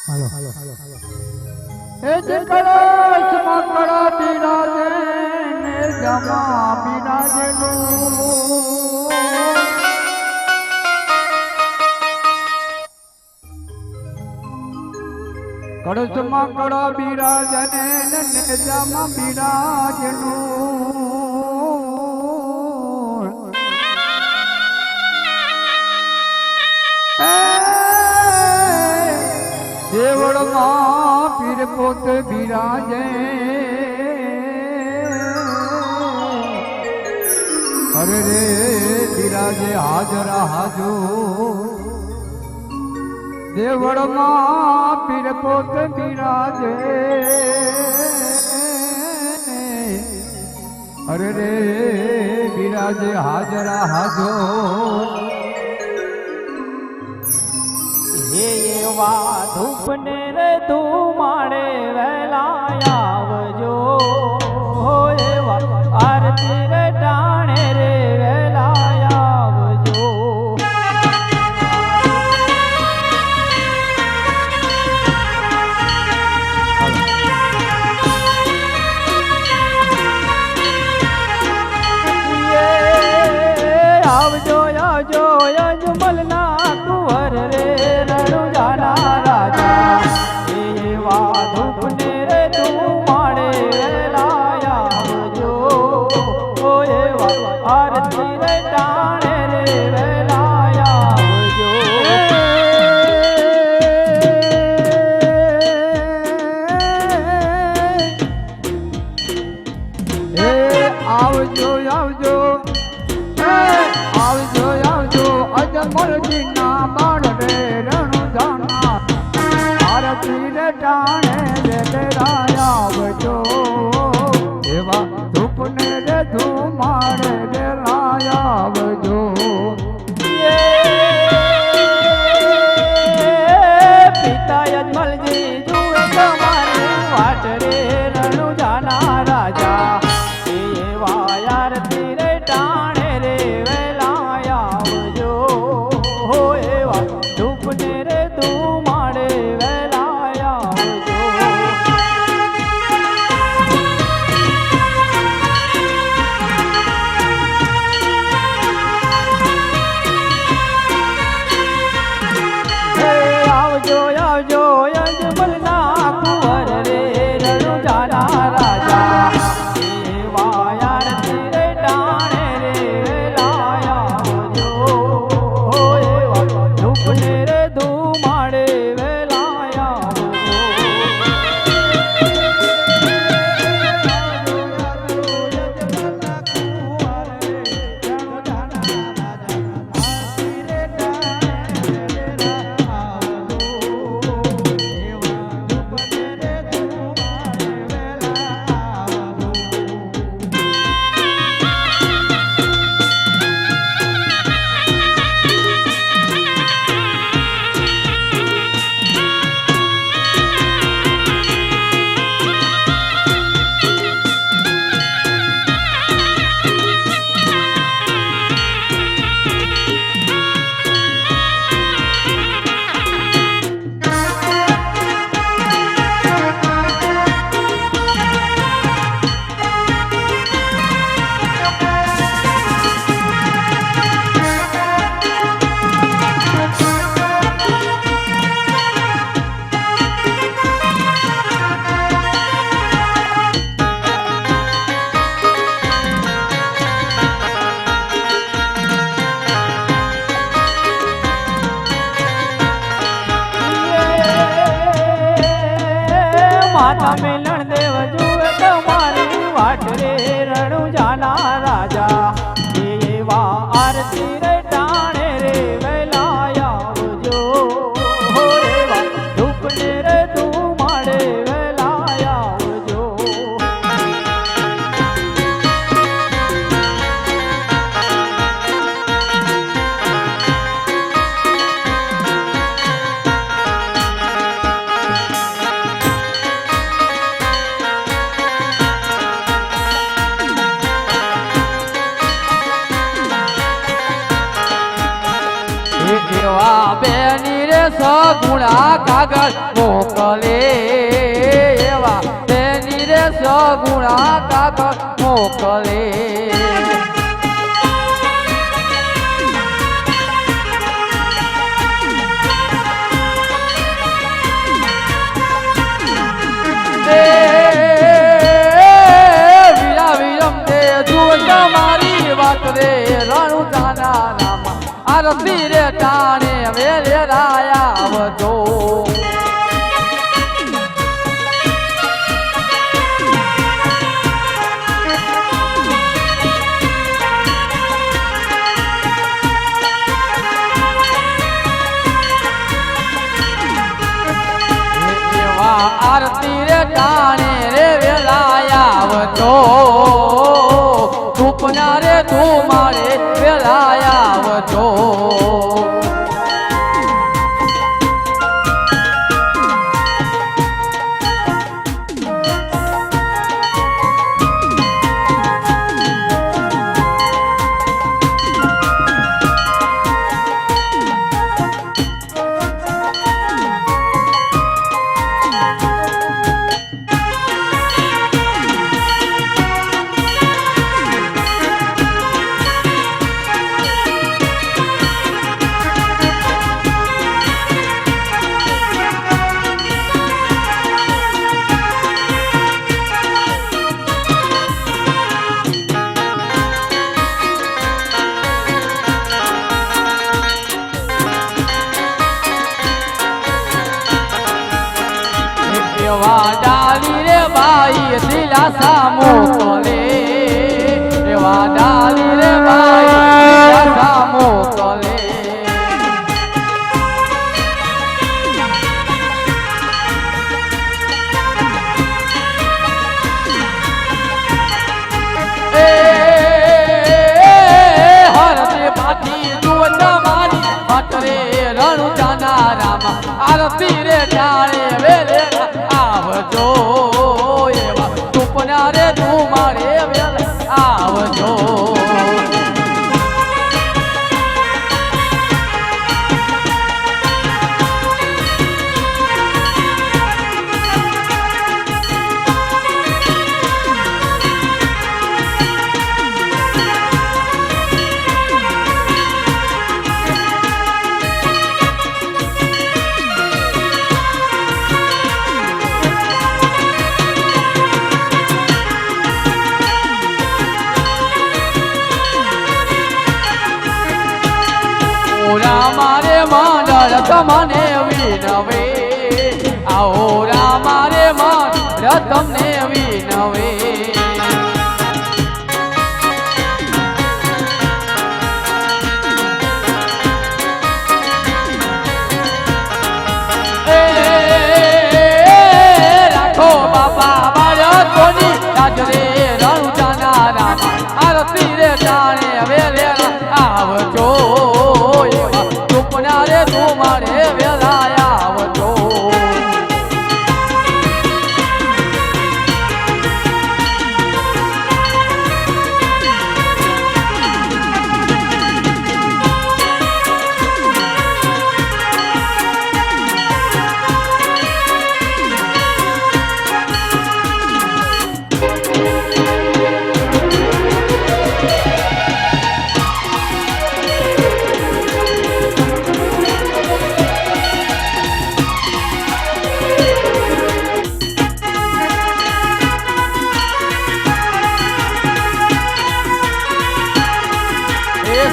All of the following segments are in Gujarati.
હાલો એ જે કળશમાં કળા બિરાજે ને જમા બિરાજેલું કળશમાં કળા બિરાજે ને જમા બિરાજેલું દેવળમાં પીર પોત બિરાજે અરે રે બિરાજે હાજરા હાજો દેવળમાં પીર પોત બિરાજે અરે રે બિરાજે હાજરા હાજો એવા ધૂપને રે ધુમાડે વેલા આવજો એવા આરતી રે ટાણે રે વેલા આવજો આવજો આવજો અજમલના કુંવર રે આવજો આવજો આવજો આવજો અજમલજી ના બાળ રે રણુ જાના આરતી રે ટાણે રે તેરા આવજો એવા ધૂપ ને રે ધુમાડે રે લાયા આવજો પિતા અજમલજી જુએ તમારી વાટ રે રણુ જાના રાજા માતા મેલણ દેવ જુએ તમારી વાટ રે રણુ જાના રાજા એવા આરતી રે ટાણે રે વેલા આવજો એવા ધૂપ ને રે ધુમાડે વેલા આવજો સગુણા કાગળ મોકલે એવા તેની રે સગુણા કાગળ મોકલે આરતી રે ટાણે વેલે રાયા આવજો આરતી રે ટાણે રે વેલાયા આવજો સુપના રે તું મારે વેલાયા આવજો ડાલી રે બાઈ દિલાસા મોકલે એવા ડાલી રે બાઈ દિલાસા મોકલે હરતે પાટી જુવત મારી મટરે રણુ જાના રામા આરતી રે ટાણે વેલે આવજો એવા સુપના રે તું મારે વેલે આવજો મારે મંડળ તમને વિનવે આવો મારે મંડળ તમને વિનવે રાખો બાપા બાળકોની રાજરે રણુ જાના રામા આરતી રે ટાણે વેલે આવજો રે તું મારે વેલાયા આવજો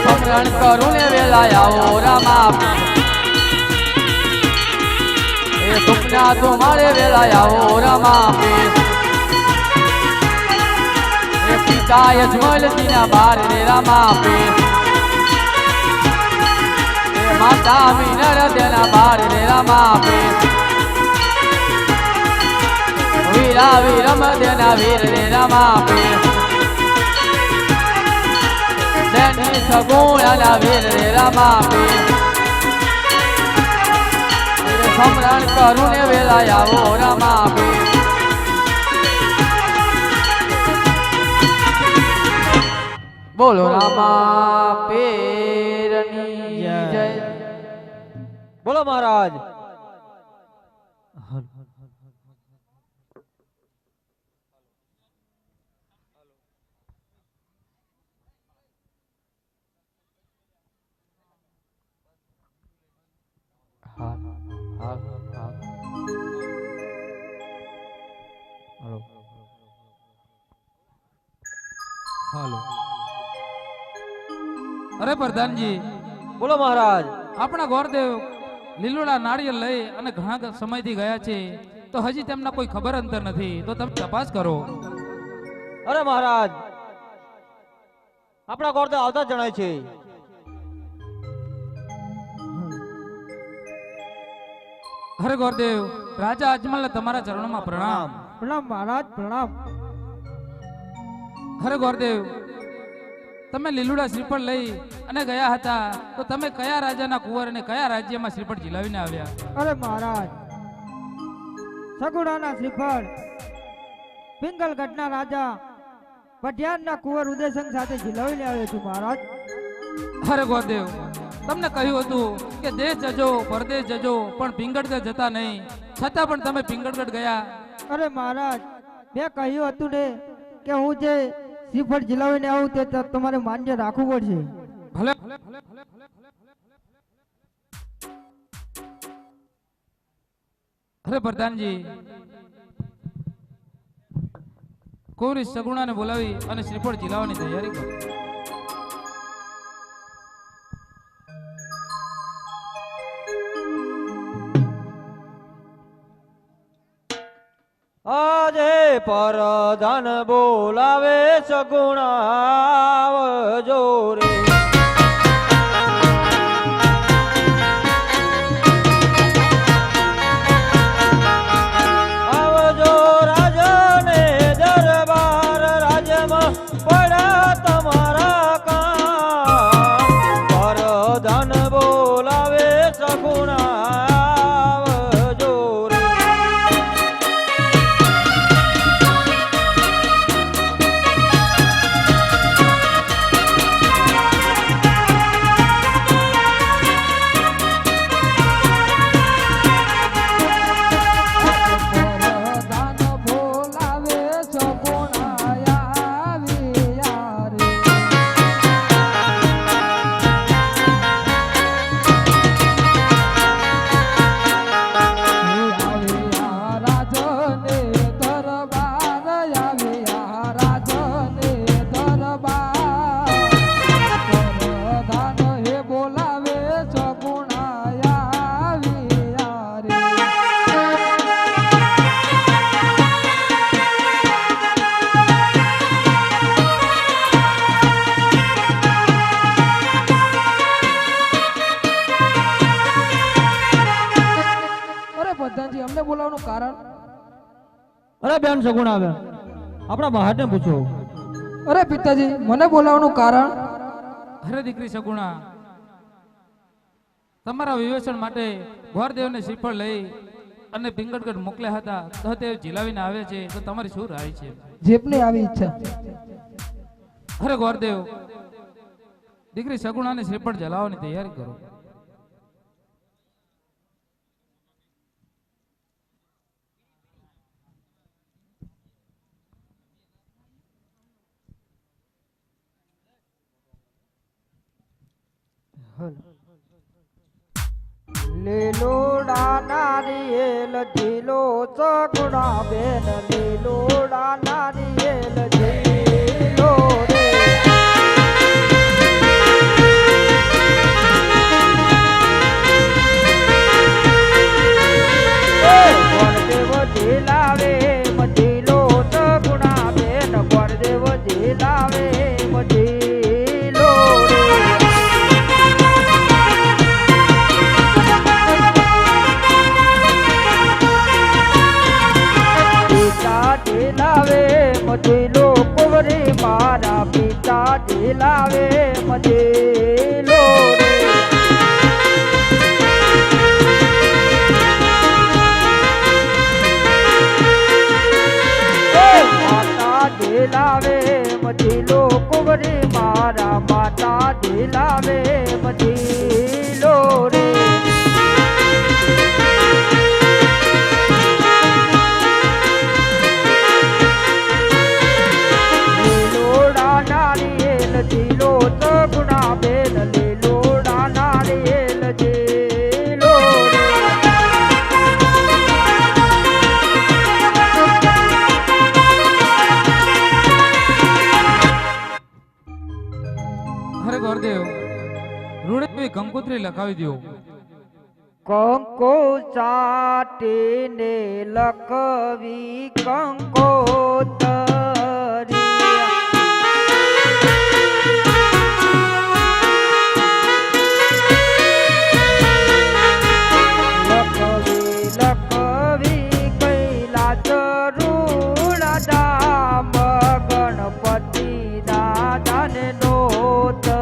સમરણ કરું ને વેલાયા રામા એ સુપના તું મારે વેલાયા રામા એ પિતા યજમલજીના બાર રે રામા એ માતા મીનર તેના બાર રે રામા વીરા વીરમ તેના વીર રે રામા સગુણા વીર રે રામા સમરણ કરું ને વેલાયા રામા બોલો રામા પીરની જય બોલો મહારાજ। હા હા હા હલો હાલો. અરે પ્રધાનજી, બોલો મહારાજ. આપણા ગોરદેવ લીલોડા નાળિયેર લઈ અને ઘણા સમયથી ગયા છે, તો હજી તેમના કોઈ ખબર અંતર નથી, તો તમે તપાસ કરો. અરે મહારાજ, આપણા ગોરદેવ આવતા જ જણાય છે. અરે ગોરદેવ, રાજા અજમલ તમારા ચરણોમાં પ્રણામ. પ્રણામ મહારાજ, પ્રણામ. અરે ગોરદેવ, તમે લીલુડા શ્રીફળ લઈ અને ગયા હતા, તો તમે કયા રાજાના કુંવર અને કયા રાજ્યમાં શ્રીફળ ઝીલાવીને આવ્યા? અરે મહારાજ, સગુડાના શ્રીફળ પિંગલગઢના રાજા પટિયારના કુંવર ઉદયસંગ સાથે ઝીલાવીને આવ્યો છું મહારાજ. અરે ગોરદેવ, તમને કહ્યું હતું કે દેશ જજો પરદેશ જજો પણ પિંગળગઢ જતા નહીં, છતાં પણ તમે પિંગળગઢ ગયા. અરે મહારાજ, મેં કહ્યું હતું ને કે હું જે શ્રીફળ ઝીલાવીને આવું તે તમારે માન્ય રાખવું પડશે. ભલે. અરે પ્રધાનજી, કુંવરી સગુણાને બોલાવી અને શ્રીફળ ઝીલાવવાની તૈયારી કરો. આજે પરધાન બોલાવે સગુણા જોરે. આવજો રાજને દરબાર, રાજમાં પડ્યા તમારા કામ. પરધાન બોલાવે સગુણા અમને બોલાવવાનું કારણ? અરે બેન સગુણા બેન, આપણા બહારને પૂછો. અરે પિતાજી, મને બોલાવવાનું કારણ? અરે દીકરી સગુણા, તમારા વિવેચન માટે ગોરદેવને શ્રીફળ લઈ અને પિંગળગઢ મોકલ્યા હતા, તો તે ઝીલાવીને આવે છે, તો તમારી શું રાય છે? જેપની આવી ઈચ્છા. અરે ગોરદેવ, દીકરી સગુણાને શ્રીફળ જલાવવાની તૈયારી કરો. લીલોડા નારિયેલ ઝીલો સગુણા બેન, લીલોડા નારિયેલ ઝીલો રે. ગોરદેવ ઝીલાવે મઝીલો સગુણા બેન, ગોરદેવ ઝીલાવે મઝીલો રે. ઝીલાવે મઝીલો કુંવરી મારા પિતા ઝીલાવે મઝીલો રે. માતા ઝીલાવે મઝીલો કુંવરી મારા માતા ઝીલાવે મઝીલો રે. કંકોત્રી લખાવી દો. કંકો ચાટીને લખવી કંકોતરી લખવી કૈલાસ રૂડા ધામ ગણપતિ દાદાને નોતરવા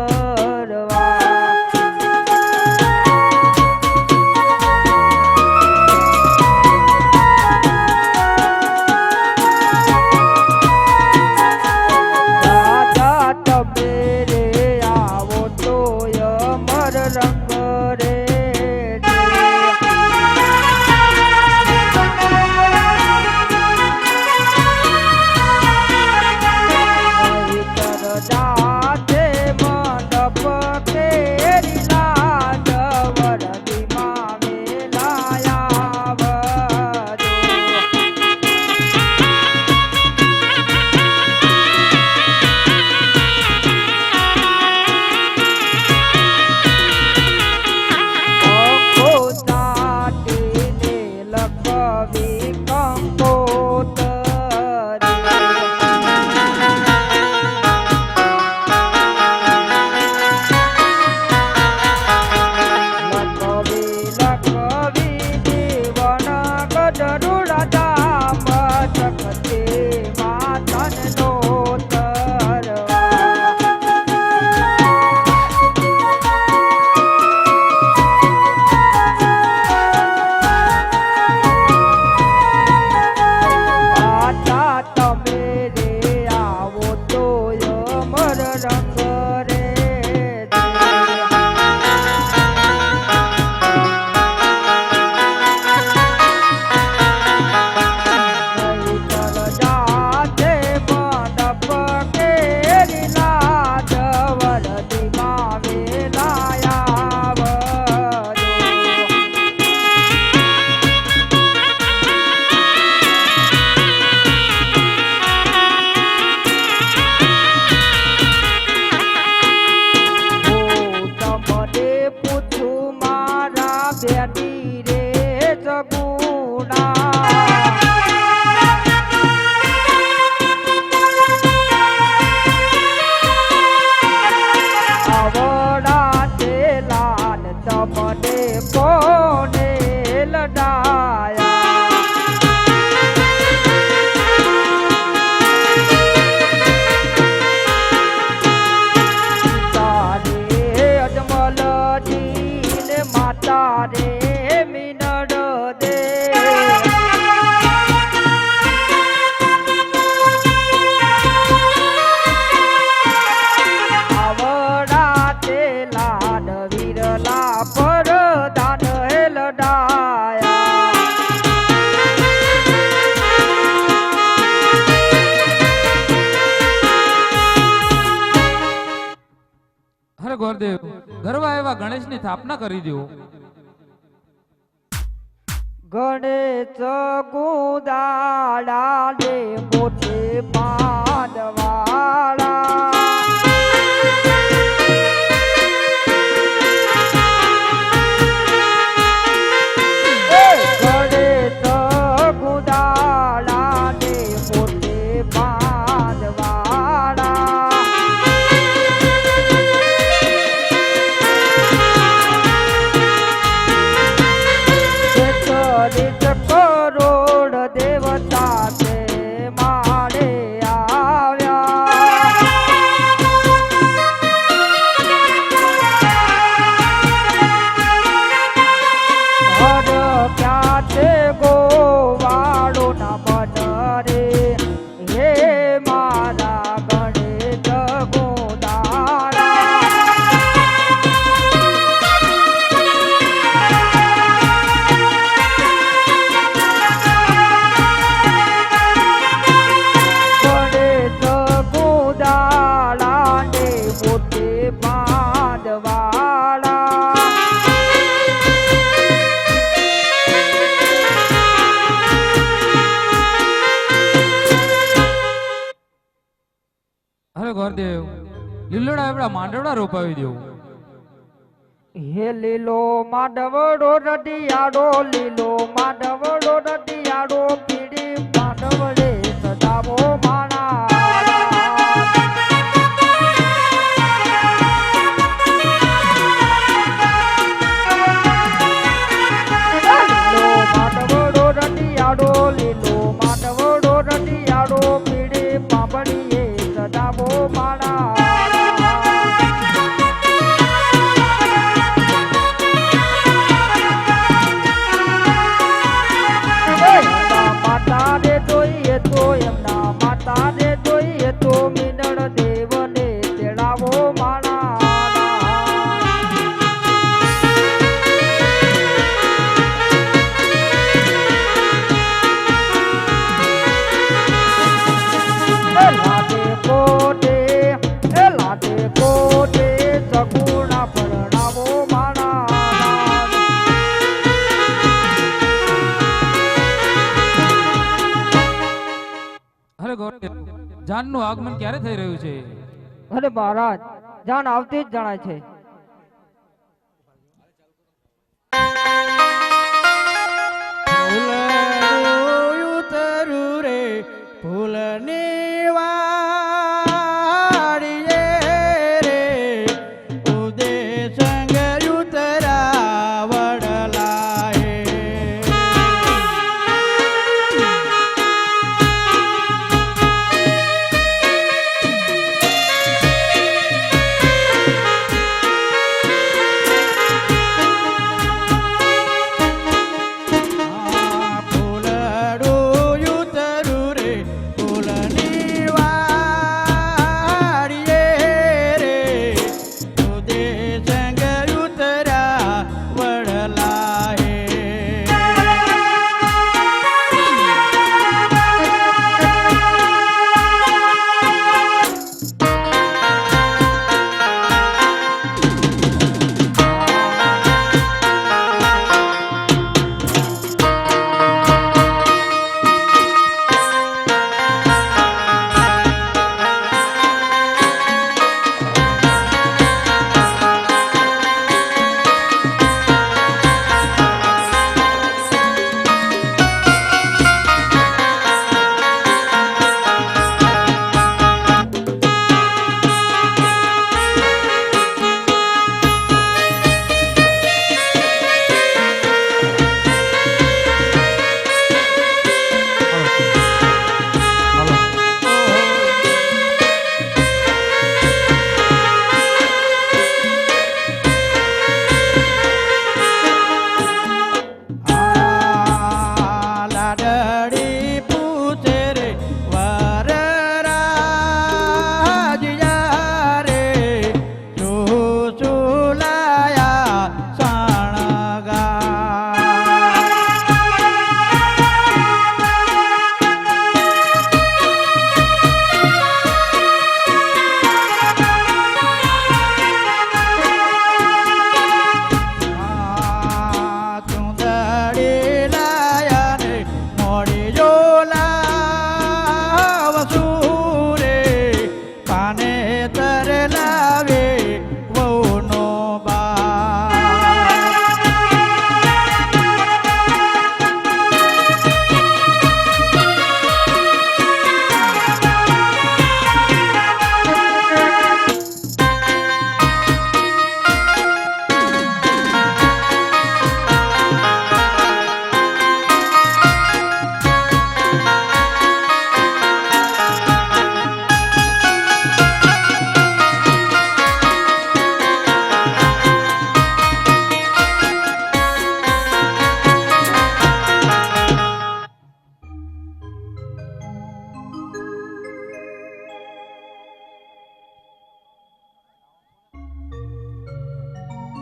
ગોરદેવ ગરવા એવા ગણેશની સ્થાપના કરી દો. ગણેશ ગુદાડા લે મોટે પાદવાળા ગણેશ ગુદાડા લે મોટે પાદવાળા કરોડ દેવતા તે મારે આવ્યા હર ક્યાં તે ગોવાળો ના મન રે હે મારા ગણેશ ગોદાળા ગોરદેવ લીલોડા એવડા માંડવડા રોપાવી દો. હે લીલો માધવડો રટિયાડો લીલો માધવડો રટિયાડો પીડી માધવડે સદાવો માણા લીલો માધવડો રટિયાડો લીલો માધવડો રટિયાડો પીડી પાપડીએ સદાવો માણા માતા રે જોઈએ તો એમના માતા રે જોઈએ તો મીનળ દેવને તેડાવો માણા લાટે કોટે સગુણા પરણાવો માણા અરે ગોરદેવ જાનનું આગમન ક્યારે થઈ રહ્યું છે? અરે મહારાજ જાન આવતી જ જણાય છે. ઉતરું રે ફૂલની વાડીએ રે ઉદે સંગ ઉતરા વડલાએ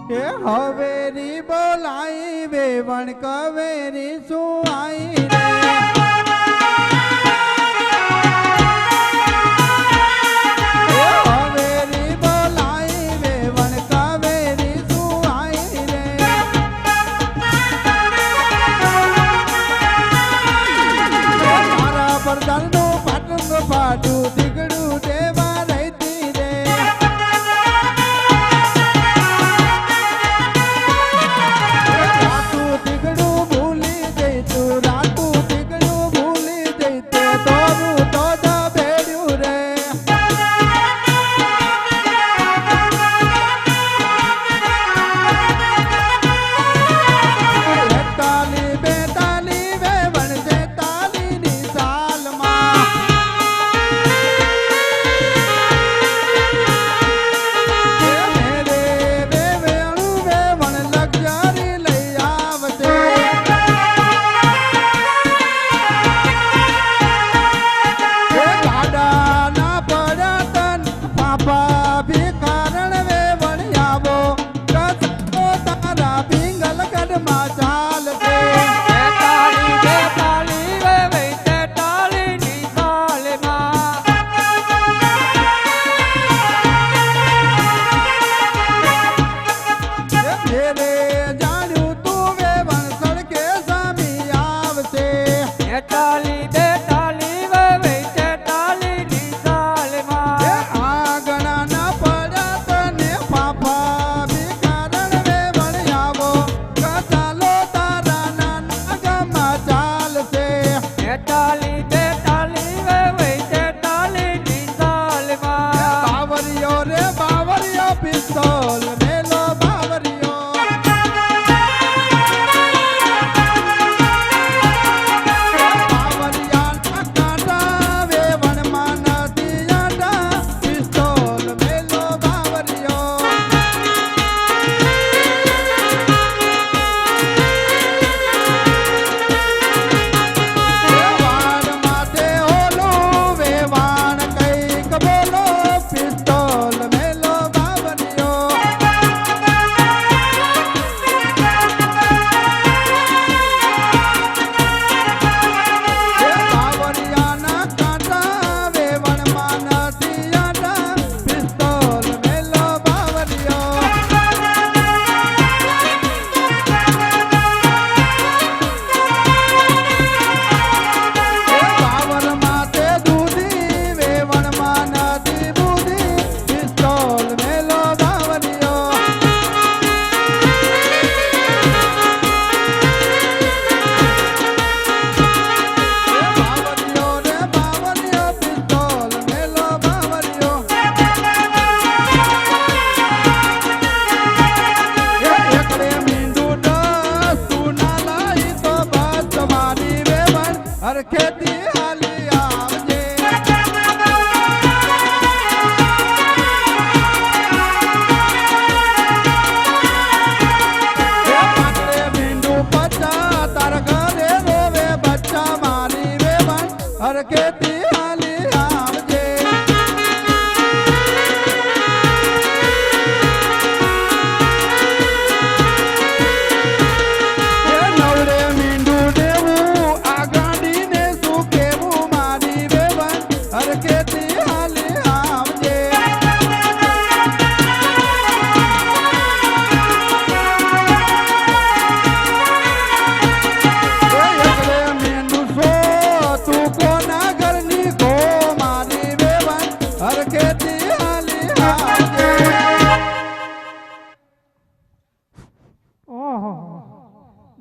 કે હવેરી બોલાઈ વેવણ કવેરી સુઆઈ રે હવેરી બોલાઈ વેવણ કવેરી સુઆઈ રે મારા પરદાનનું પાટણનું પાટું દીકડું દેવા રહેતી રે મારું રાતું દીકડું ભૂલી જઈતે તોરું તો દબેડ્યું રે એકતાલી બેતાલી વેવણ તેતાલીની સાલમાં ખેતી હાલી આવજે ભીંડું પચા તાર ઘરે રોવે બચ્ચા મારી વેવણ હર ખેતી હાલી આવજે નવરે મીંડું દેવું આ ગાડીને શું કેવું મારી વેવણ હર ખેતી હાલી આવજે એકલે મીંડું સો તું કોના ઘરની ગો મારી વેવણ હર ખેતી હાલી આવજે ઓહો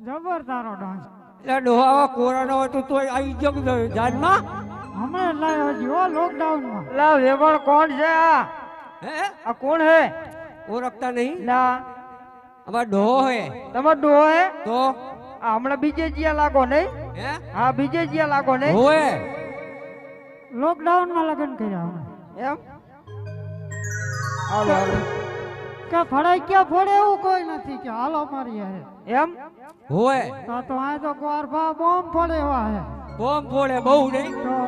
જબર તારો ડાન્સ એટલે ડોહા કોરોના હતું તો આવી જગ જાનમાં હમણાં લાવ્યો જીવો લોકડાઉનમાં લા વેવણ કોણ છે આ હે આ કોણ હે ઓળખતા નહીં લા અમાર ડોહો હે તમાર ડો હે તો આ હમણાં બીજે જ્યાં લાગો નહીં હે હા બીજે જ્યાં લાગો નહીં હોએ લોકડાઉનમાં લગ્ન કર્યા હમણાં એમ હાલો હાલો કે ફળાઈ ક્યાં ફોડે એવું કોઈ નથી કે હાલો મારી હારે એમ હોએ તો આ તો ગોરફા બોમ્બ ફોડે એવા હે બોમ્બ ફોડે બહુ નહીં તો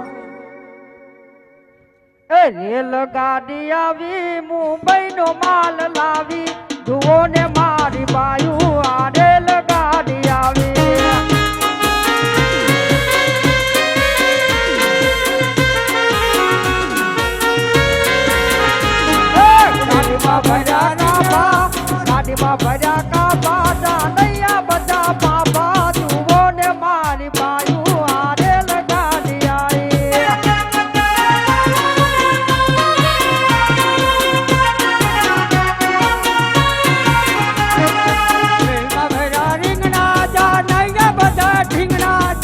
એ રેલ ગાડી આવી મુંબઈ નો માલ લાવી જુઓ ને મારી બાયુ આ રેલ ગાડી આવી ગાડીમાં ભર્યા કાપા ગાડીમાં ભર્યા કાપા નૈયા બધા પાપા જુઓ ને મારી બાયુ આ રેલ ગાડી આવી રીંગણા જા નૈયા બધા ઢીંગણા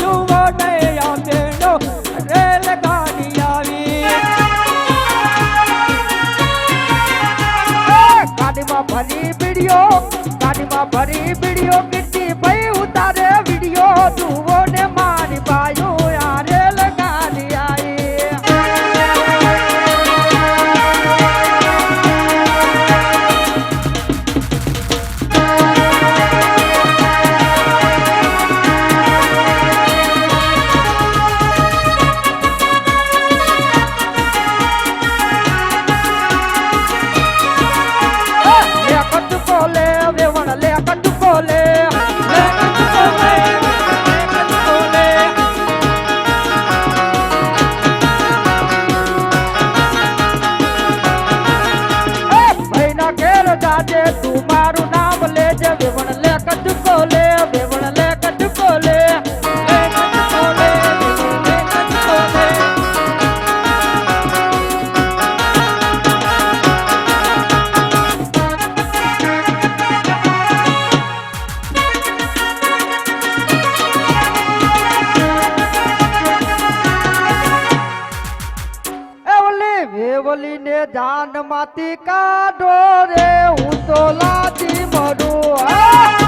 જાન માંથી કાઢો રે હું તો લાજી મરું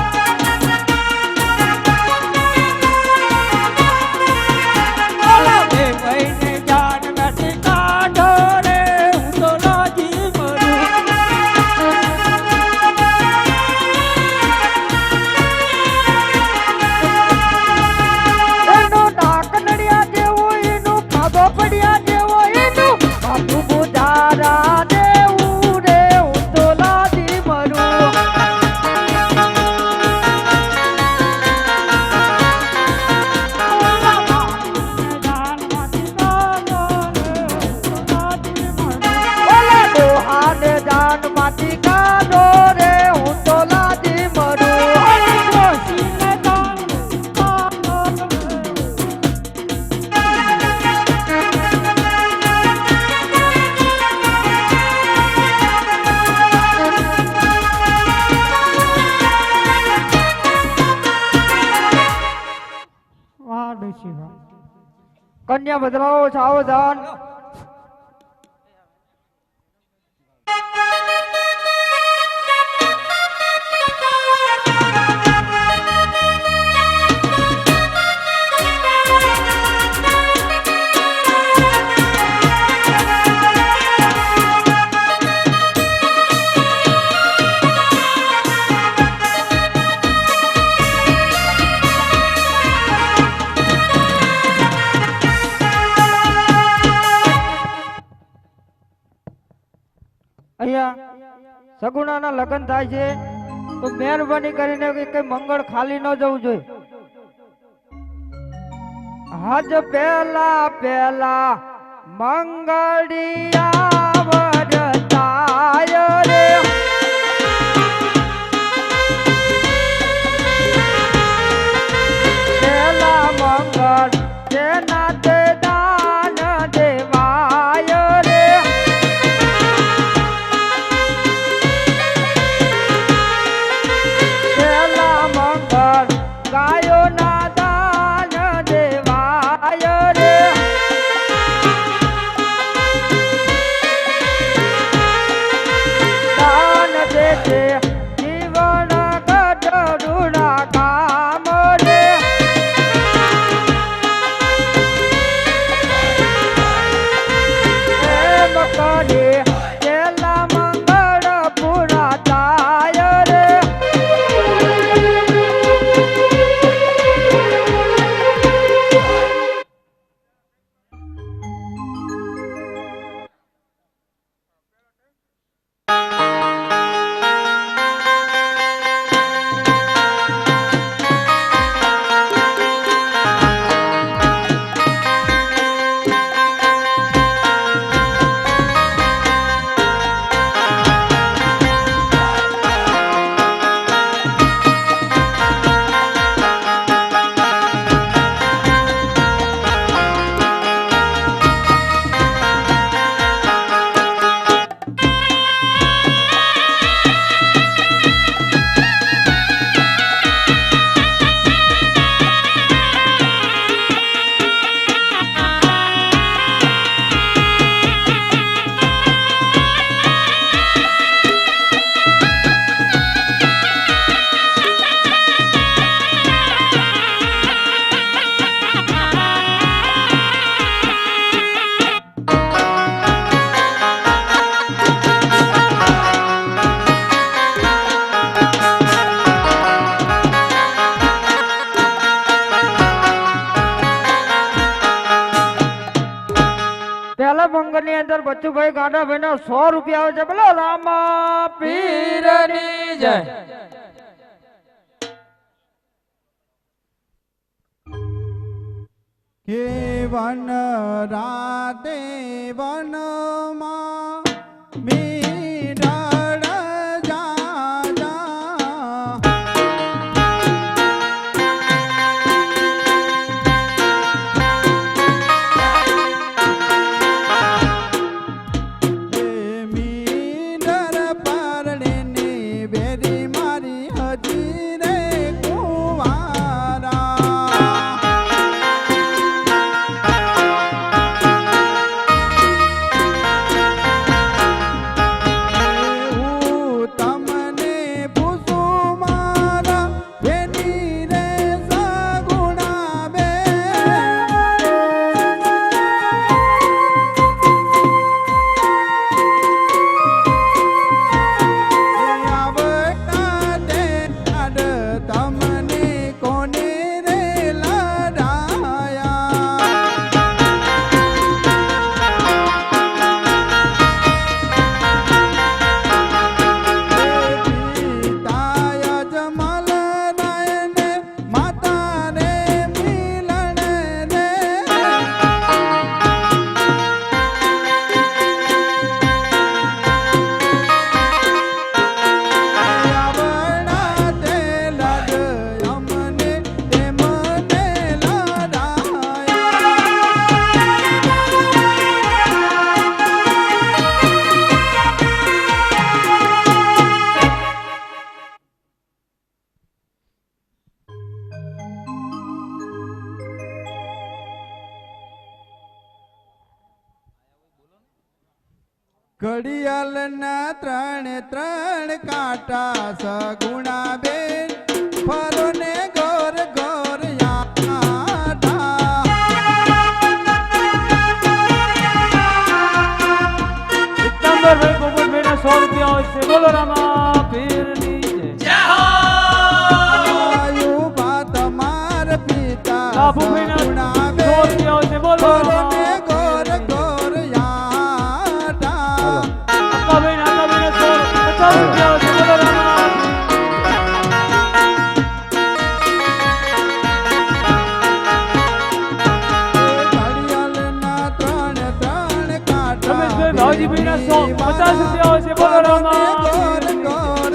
ભાઈને જાન નથી કાઢો રે હું તો લાજી મરું. એનો નાક નડિયા જેવો એનો કાદો પડ્યા જેવો એનો બાપુ બુધારા દેવું રે હું તો લાજી મરું ઓલા ડોહાને જાન માંથી કાઢો રે હું તો લાજી મરું કન્યા બદલાવો સાવધાન અહીંયા સગુણાના લગ્ન થાય છે તો મહેરબાની કરીને કઈ મંગળ ખાલી ન જવું જોઈએ હજ પહેલા પહેલા મંગળિયા વરતાય રે પહેલા મંગળ જેના તે દાન દેવાય રે પહેલા મંગળ ગાયો ના દાન દેવાય રે દાન દેતે જીવન ગઢરુડા કામ રે એમ કરી પહેલા મંગળ પૂરા થાય રે પહેલા મંગળ ની અંદર બચ્ચુભાઈ ગાંડાભાઈ ના 100 રૂપિયા આવે છે બોલો રામા પીરની જય કે વન રાતે વનમાં મીંઢળ જા જા એ મીંઢળ પરણે ને વેરી મારી હજી રે કુંવારા ઘડિયાળના ત્રણે ત્રણ કાંટા સગુણા બેન ફરો ને ગોર ગોર યાટા. સિકંદરભાઈ પોપટભાઈના 100 રૂપિયા હોય છે. બોલો રામા પીરની જય. આયુબા તમાર પિતા બાબુભાઈના 100 સગુણા બેન રૂપિયા હોય છે. બોલો ફરો રામા. ને ગોર ગોર યાટા. અક્કાભાઈના 50 રૂપિયા હોય છે. બોલો રામા. ઘડિયાળના ત્રણે ત્રણ કાંટા રમેશભાઈ ભાવજીભાઈના 150 રૂપિયા હોય છે. બોલો રામા. ગોર ગોર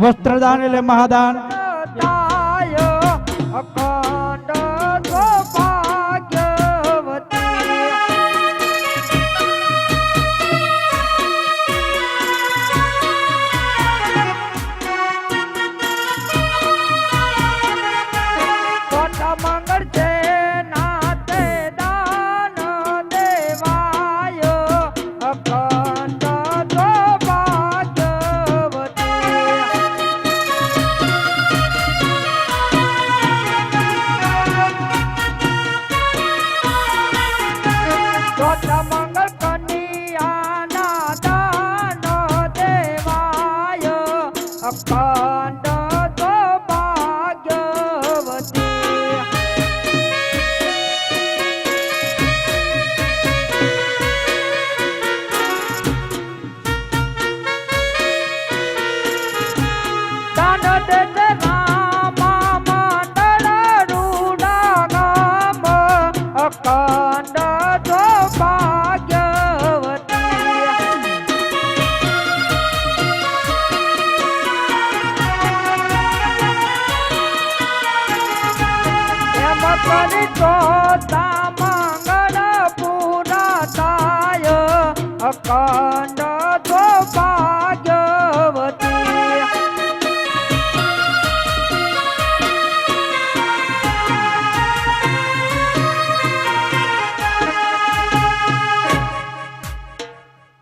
વસ્ત્રદાન એટલે મહાદાન.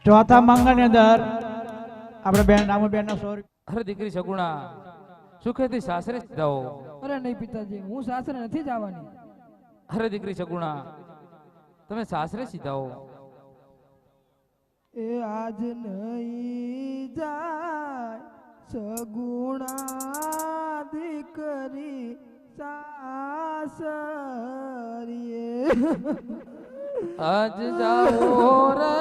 ચોથા મંગળ ની અંદર આપણે બેન રામુબેન નો 100 રૂપિયા. અરે દીકરી સગુણા સુખેથી સાસરે જાઓ. અરે નહીં પિતાજી, હું સાસરે નથી જવાની. અરે દીકરી સગુણા તમે સાસરે સીધાઓ. એ આજ નહીં જાય સગુણા દીકરી સાસરીએ આજ જાઓ રે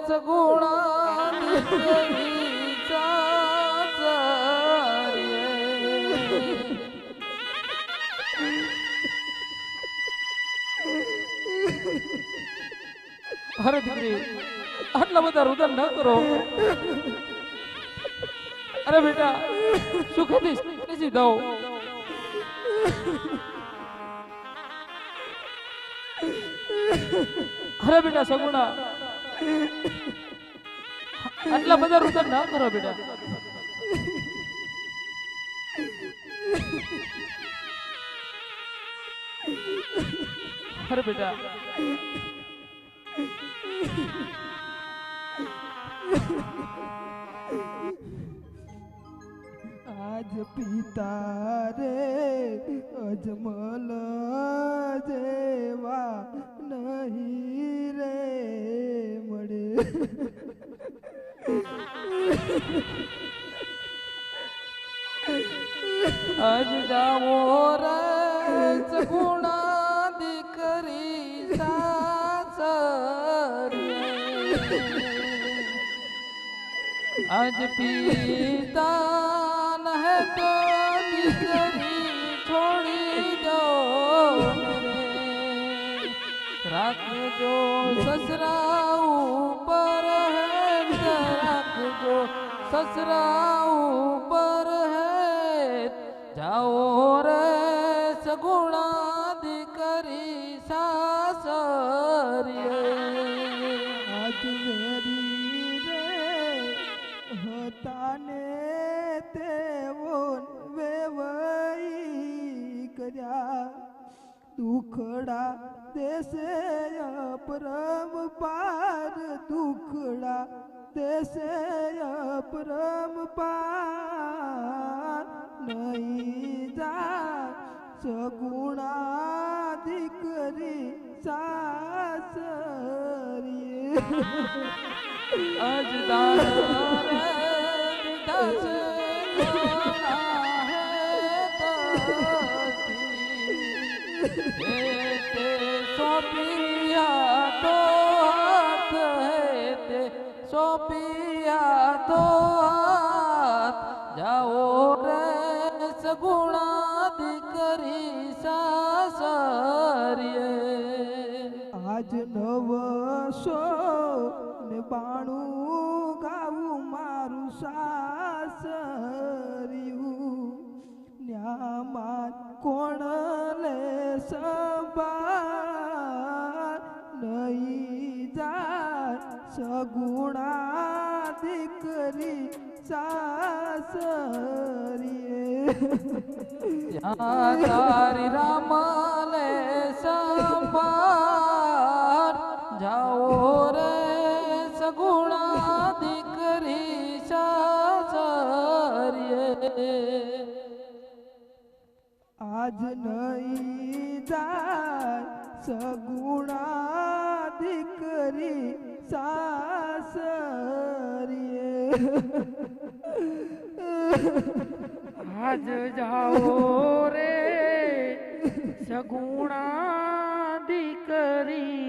સગુણા દીકરી સાસરીએ. અરે દીકરી, આટલા બધા રુદન ન કરો. અરે બેટા, સુખેથી બેસી જાઓ. અરે બેટા સગુણા, આટલા બધા રુદન ના કરો બેટા. અરે બેટા, આજ પિતા રે અજમલ જેવા નહીં રે મળે. આજ જાઓ રે સગુણા દીકરી સાસરીએ. આજ પિતા નહે તો દીકરી છોડી દો રે. રાખજો સસરા ઉપર હે, રાખજો સસરા ઉપર હે. જાઓ રે સગુણા દીકરી સાસરીએ. આજ વેરી રે હતા ને તેવો વેવાઈ કર્યા. દુખડા દેશે અપરમ પાર, દુખડા દેશે અપરમ પાર. નહીં જા સગુણા દીકરી સાસરીએ. આજ દાના રે દીધા છે ઘણા હે તરથી. તે સોંપિયા તો હાથ હે, તે સોંપિયા તો હાથ. જાઓ રે સગુણા દીકરી સાસરીએ. આજ નવસો ને 92 ગાવું મારું સાસરિયું. ન્યામાં કોણ લે સંભાળ, નહીં જાય સગુણા દીકરી સાસરીએ. ત્યાં તારી રામાલે સંભાળ. જાઓ રે સગુણા દીકરી સાસરીએ. આજ નહીં જાય સગુણા દીકરી સાસરીએ. આજ જાઓ રે સગુણા દીકરી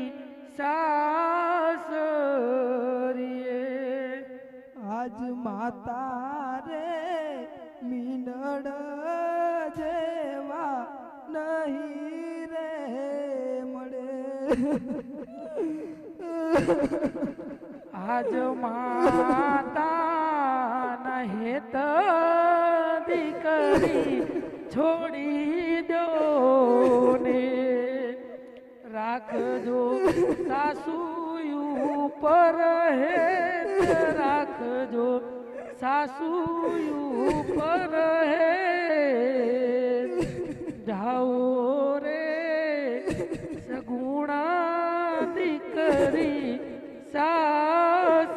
સાસરીએ. આજ માતા રે મીનડ જેવા નહીં રે મળે. આજ માતા નહેત દીકરી છોડી દો ને. રાખજો સાસુ ઉપર હે, રાખજો સાસુ ઉપર હે. જાઓ રે સગુણા દીકરી સાસરીએ.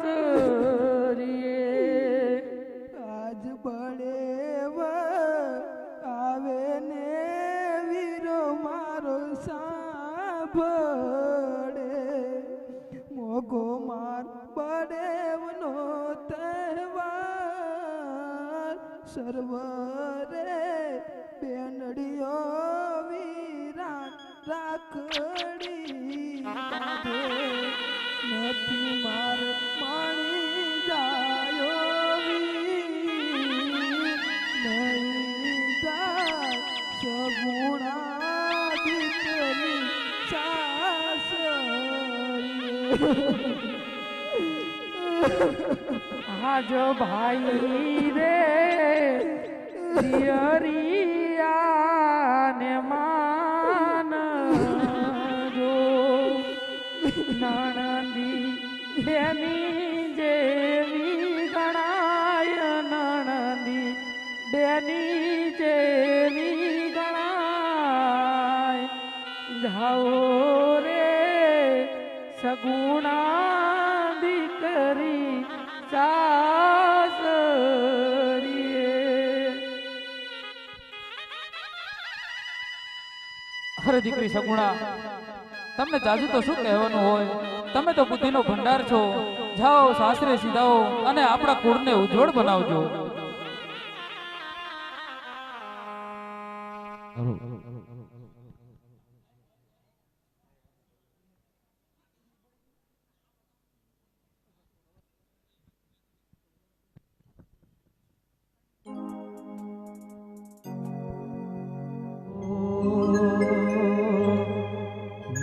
આજ બળેવ આવે ને વીરો મારો સાંભળે. મોગો માર બળેવનો તહેવાર, સર્વરે બેનડીઓ વીરાન રાખડી કાઢે નથી માર માણી જાયો નહીં જાય સગુણા દીકરી આજ ભાઈ રે દિયરિયાને માન જો નણંદી બેની જેવી ગણાય નણંદી બેની જેવી ગણાય જાઓ રે સગુણા દીકરી સાસરીએ. અરે દીકરી સગુણા, તમને જાજુ તો શું કહેવાનું હોય? તમે તો બુદ્ધિનો ભંડાર છો. જાઓ સાસરે સીધાઓ અને આપણા કુળને ઉજ્જવળ બનાવજો.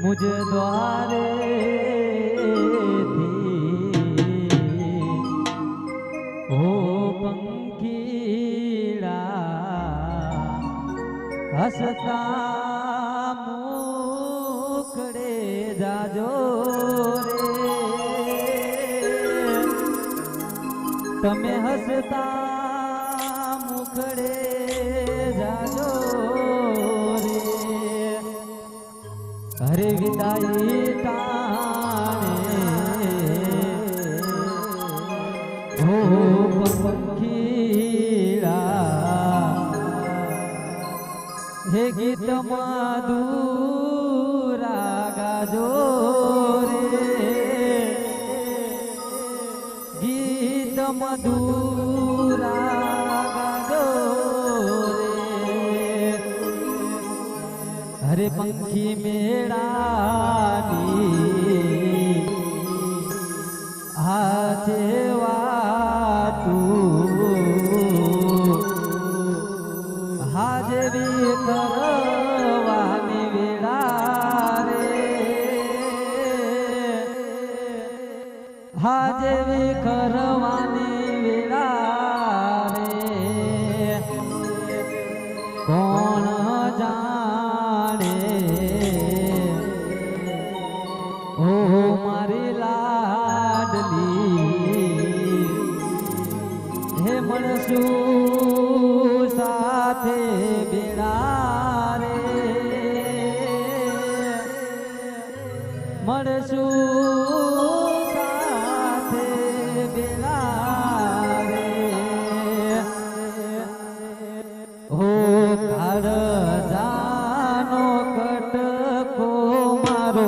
मुझ द्वारे हो पंखीड़ा हसता मुखड़े जाजो रे तमे हसता मुखड़े जाजो हरे विदाई टाणे हो पंखीड़ा हे गीत मधुरा गाजो रे गीत मधुरा गाजो हरे पंखी मेड़ानी आजे वातू हाजरी करवानी वेड़ा रे हाजरी करवानी वेड़ा रे कोण ओ मारी लाडली हे मनसू साथे बेड़ा रे मनसू साथे बेड़ा रे हो काળ જાનો કટકો મારો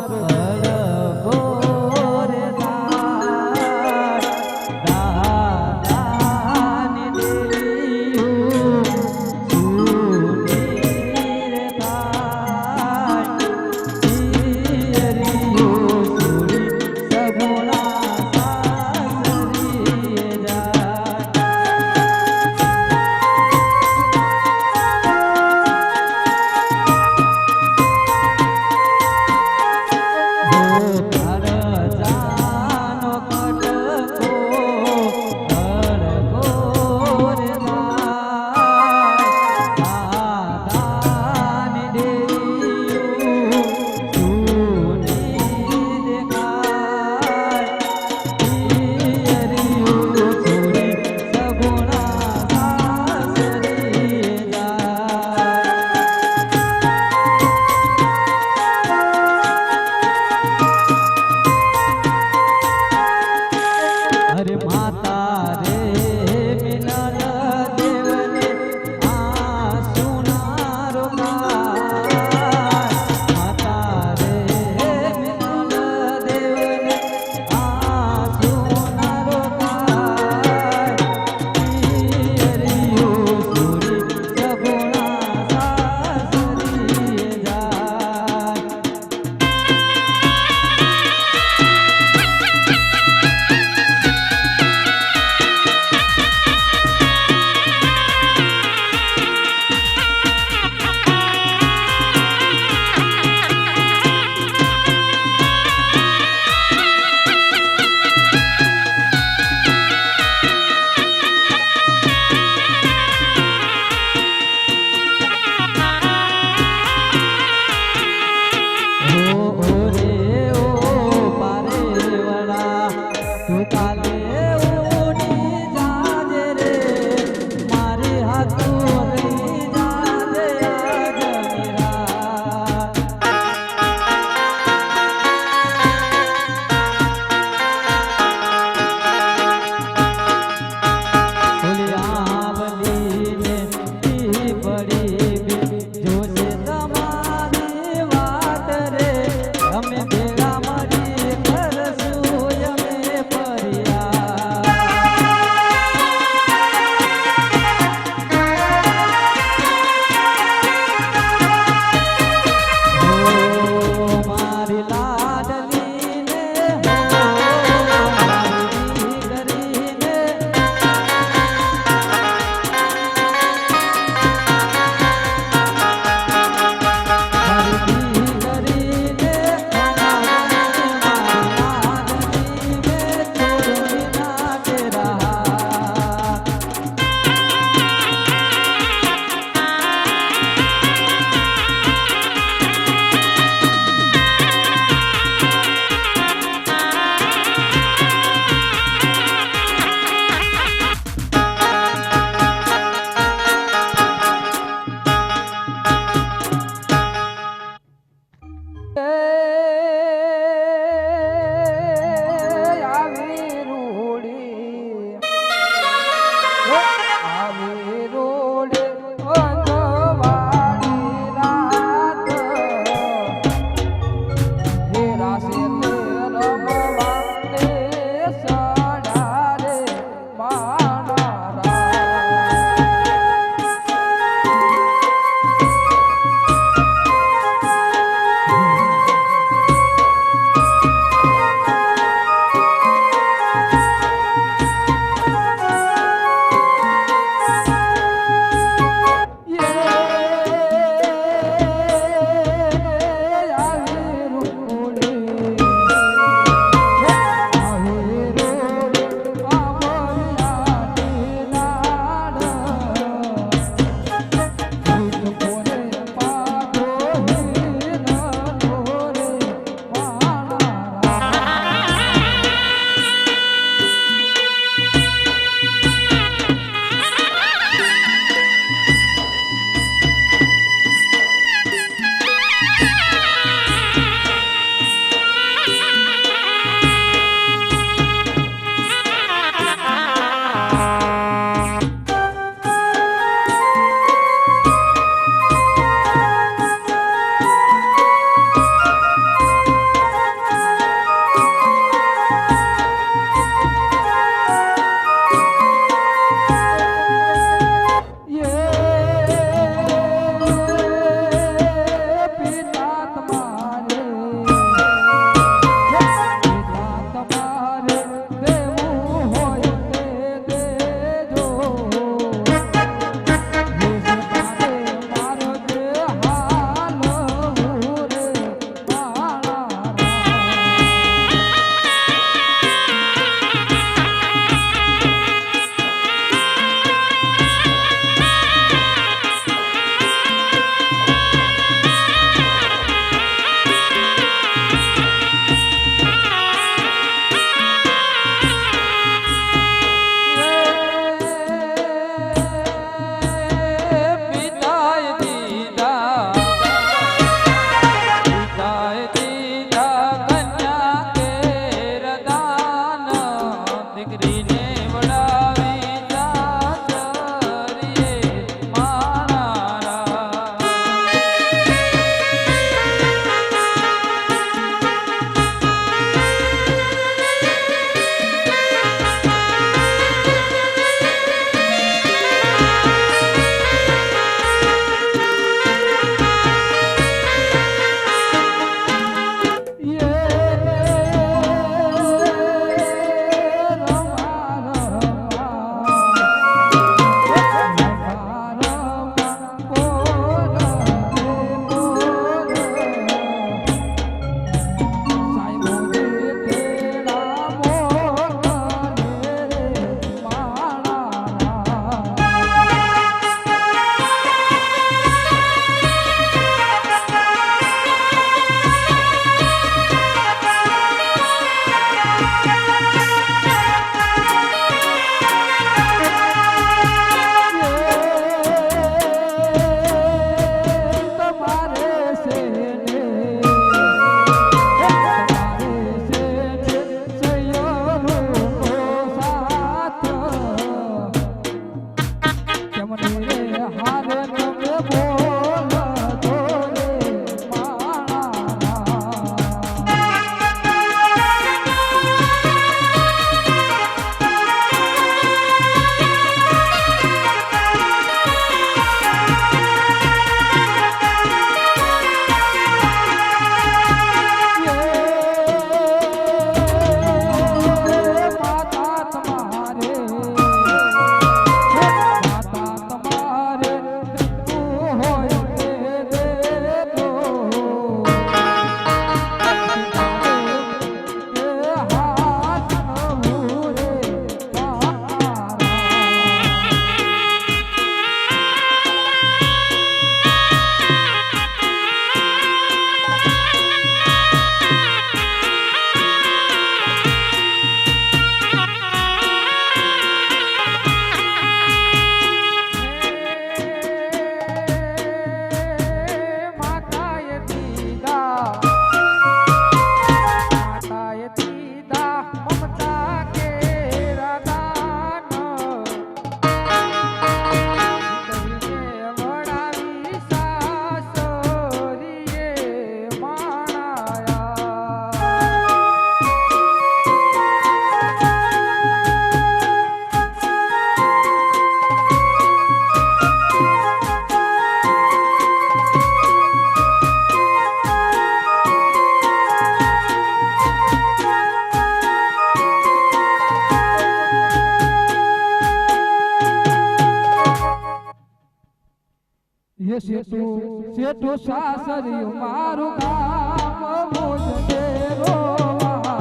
ઉડી જાજે રે મારી હાથોરી જાજે આજની રાત ભૂલી આવલીને ઈ પડી જોશે તમારી વાત રે અમે ભેગા મળી કરશું અમે ફરિયાદ ઓ મારી લાડલીને હો મારી દીકરીને મારી દીકરીને મારી લાડલીને છોડી ના તેરા આવી રૂડી આવી રૂડી અંગવાડી રાત હેરા સે રમવા ને સડારે મારા શેઠું સાસરિયું મારું ગામ મુજને રોવા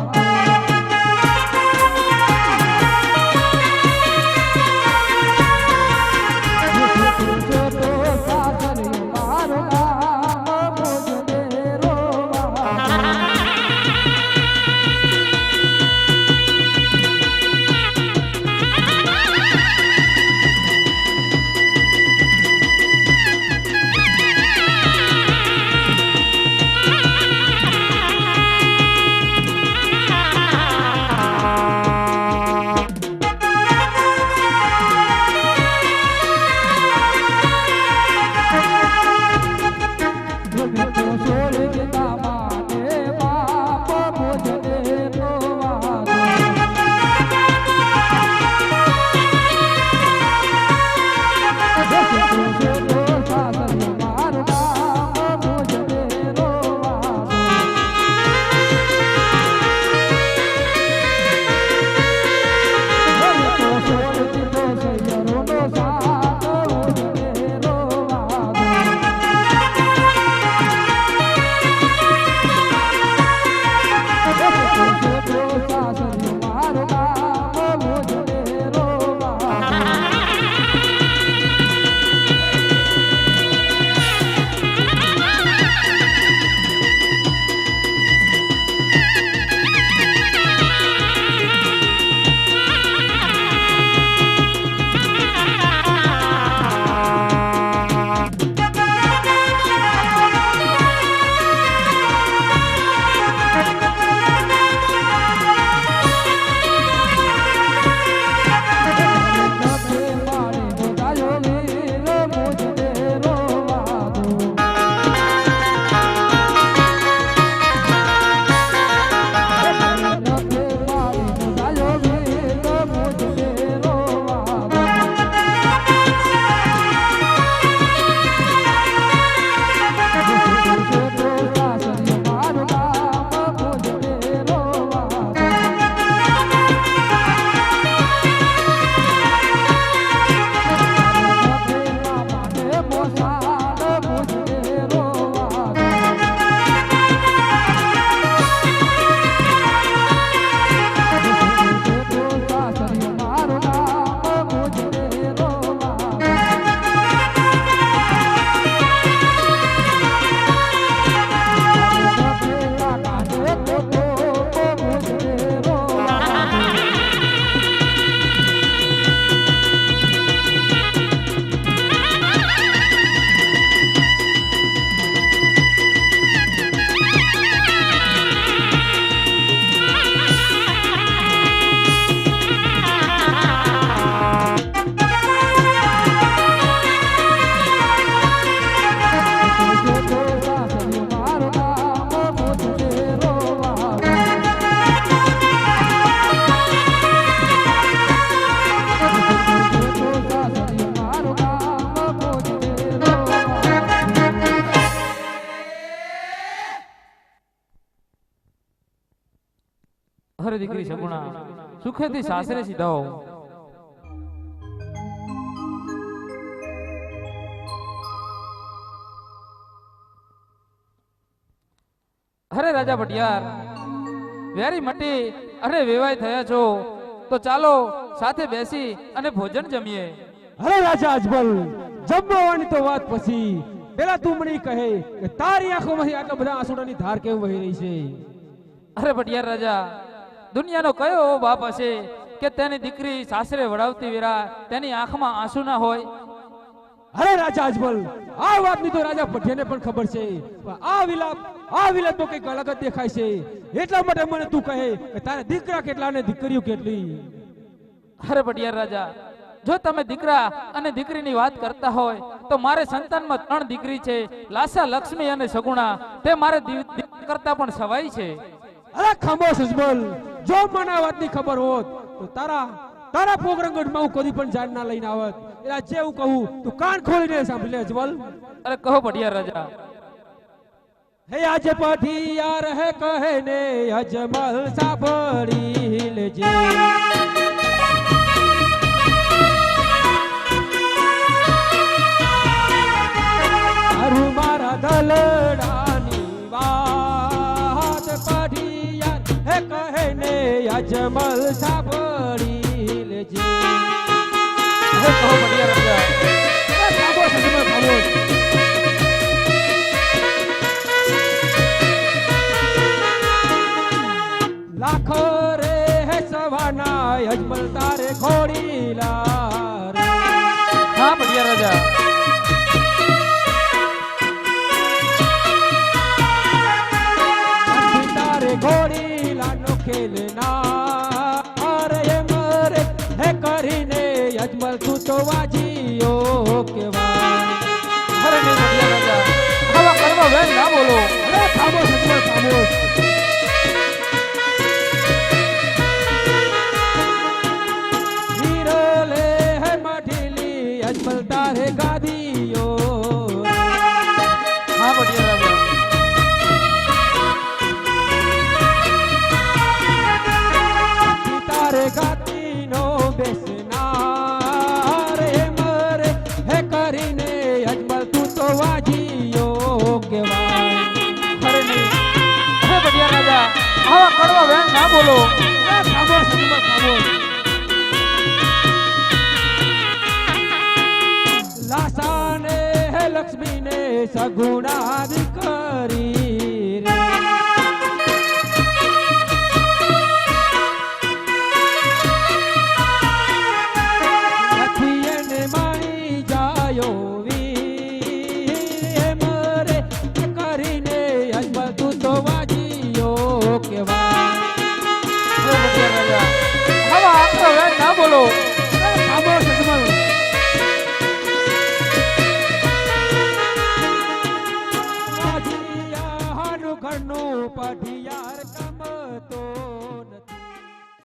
અરે દીકરી સગુણા સુખેથી સાસરે સીધાઓ. અરે રાજા ભટિયાર વેરી મટી અરે વેવાય થયા છો તો ચાલો સાથે બેસી અને ભોજન જમીએ. અરે રાજા અજમલ, જમવાની તો વાત પછી પેલા તું મને કહે કે તારી આંખોમાંથી આટલા બધા આંસુડાની ધાર કેમ વહી રહી છે? અરે ભટિયાર રાજા, દુનિયાનો કયો એવો બાપ હશે કે તેની દીકરી સાસરે વડાવતી વેરા તેની આંખમાં આંસુ ના હોય? અરે રાજા અજમલ, આ વાતની તો રાજા ભટિયાને પણ ખબર છે, પણ આ વિલાપ તો કઈક અલગ જ દેખાય છે. એટલા માટે મને તું કહે કે તારા દીકરા કેટલા અને દીકરીઓ કેટલી? અરે ભટિયાર રાજા, જો તમે દીકરા અને દીકરીની વાત કરતા હોય તો મારે સંતાનમાં 3 દીકરી છે, લાસા, લક્ષ્મી અને સગુણા. તે મારે કરતા પણ સવાઈ છે. અરે ખામોશ અજમલ, જો મને આ વાતની ખબર હોત તો તારા પોગરંગઢમાં હું કદી પણ જાન ના લઈને આવત. એટલે જે હું કહું તું કાન ખોલીને સાંભળી લે અજમલ. અરે કહો ભટિયાર રાજા. હે આજે પઠિયાર હે કહે ને અજમલ સાંભળી લેજે. એ કહે ને અજમલ સાંભળી લેજે. હવે કહો પટિયા રાજા. એ ખામોશ અજમલ ખામોશ. લાખો રે હે સવાના અજમલ તારે ઘોડીલા રે. હા પટિયા રાજા. તારે ઘોડીલાનો ખેલના અરે મરે હે કરીને અજમલ તું તો વાજીયો કેવાય. અરે નહીં પટિયા રાજા, આવા કરવા વેણ ના બોલો. અરે ખામોશ અજમલ ખામોશ. હીરો લે હે મઢીલી અજમલ તારે ગાદીઓ. હા પટિયા રાજા. તારે ગાતીનો બેસનાર હે મરે હે કરીને અજમલ તું તો વાજીયો કેવાય. અરે નહીં. હે પટિયા રાજા, આવા કરવા વેણ ના બોલો. એ ખામોશ અજમલ ખામોશ. લાસાને હે લક્ષ્મીને સગુણા દીકરી રે. નથી એને માણી જાયો વીર મરે કરીને અજમલ તું તો વાજીયો કેવાય. હે પટિયા રાજા, આવા આકરો વેણ ના બોલો. એ ખામોશ અજમલ. વાજીયા હાનું ઘરનું પઢિયાર ગમતો નથી.